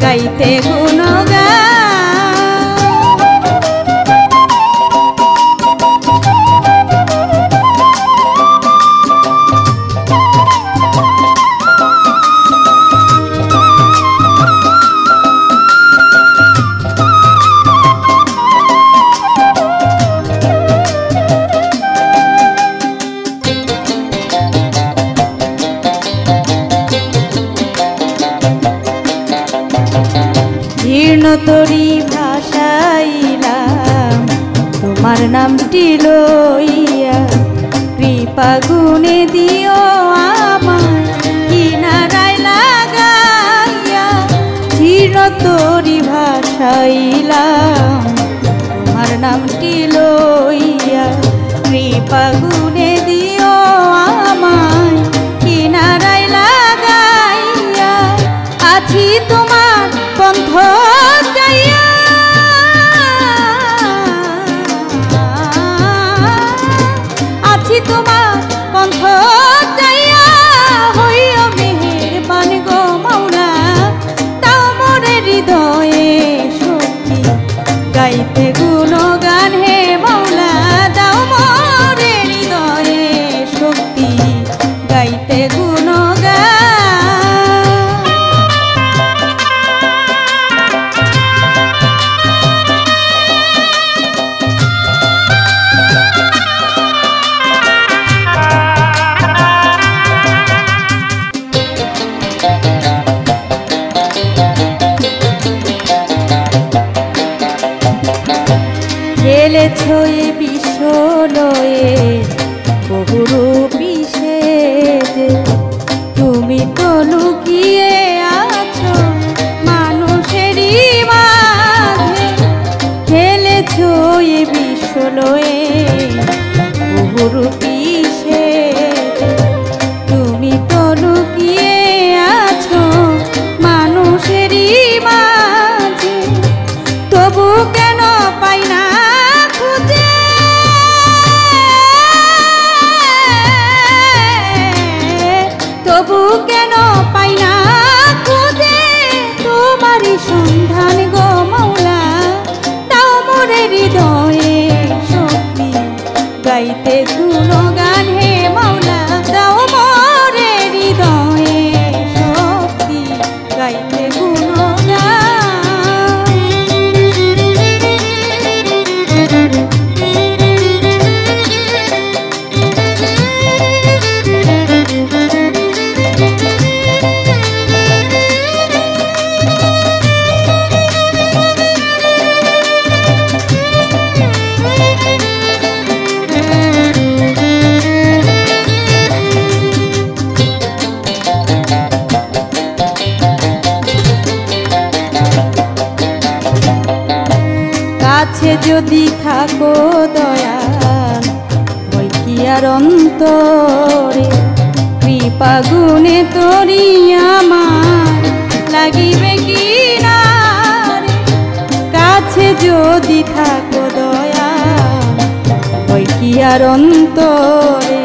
গাইতে গুণগান। জীর্ণ তরি ভাষাইলাম তোমার নামটি লইয়া, কৃপা গুণে দিও আমায় কিনারায় লাগাইয়া। জীর্ণ তরি ভাষাইলাম তোমার নামটি লইয়া, কৃপা গুণে দিও আমায় কিনারায় লাগাইয়া। আছি তোমার পন্থ যাইয়া, আছি তোমার পন্থ যাইয়া। হইও মেহেরবান গো মাওলা, দাও মোরে হৃদয়ে শক্তি গাইতে গুণগান। হে মাওলা, দাও মোরে হৃদয়ে শক্তি গাইতে গুণগান। খেলেছো এ বিশ্ব লয়ে বহুরূপী সেজে, তুমি তো লুকিয়ে আছো মানুষেরই মাঝে। খেলেছো এ বিশ্ব লয়ে বহুরূপী সেজে, তুমি তো লুকিয়ে আছো মানুষেরই মাঝে। তবু কেন পাই না খুঁজে, তবু কেন পাই না খুঁজে তোমারই সন্ধান গো মাওলা। দাও মোরে হৃদয়ে শক্তি গাইতে গুণগান। হে মাওলা, দাও মোরে হৃদয়ে শক্তি গাইতে গুণগান। কাছে যদি থাকো দয়াল, ভয় কি আর অন্তরে। কৃপা গুণে তোরি আমার লাগিবে কি না রে। কাছে যদি থাকো দয়াল, ভয় কি আর অন্তরে।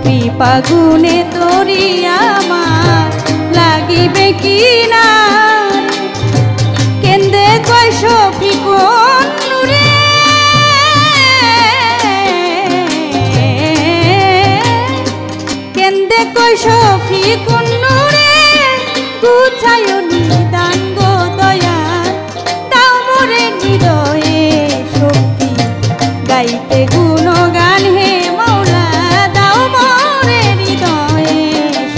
কৃপা গুণে তোরি আমার লাগিবে কি না রে। কেন্দে কয় শফিকুন নূরে, কেন্দে কয় শফিকুন নূরে। গুছায়ো নিদান গো দয়াল, দাও মোরে হৃদয়ে শক্তি গাইতে গুণগান। হে মাওলা, দাও মোরে হৃদয়ে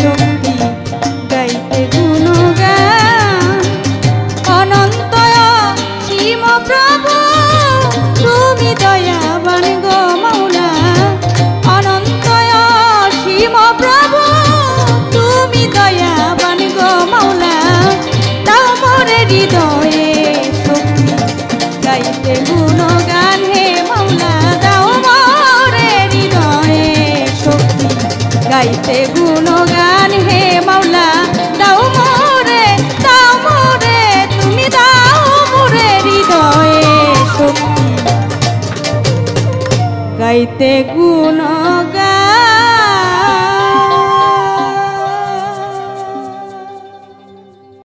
শক্তি গাইতে গুণগান। অনন্ত অসীম প্রভু তুমি দয়াবান গো মাওলা। অনন্ত অসীম প্রভু তুমি দয়াবান গো মাওলা। দাও মোরে হৃদয়ে শক্তি গাইতে গুণগান। হে মাওলা, দাও মোরে হৃদয়ে শক্তি গাইতে গুণগান। হে মাওলা, দাও মোরে তুমি দাও মোরে হৃদয়ে শক্তি গাইতে গুণ।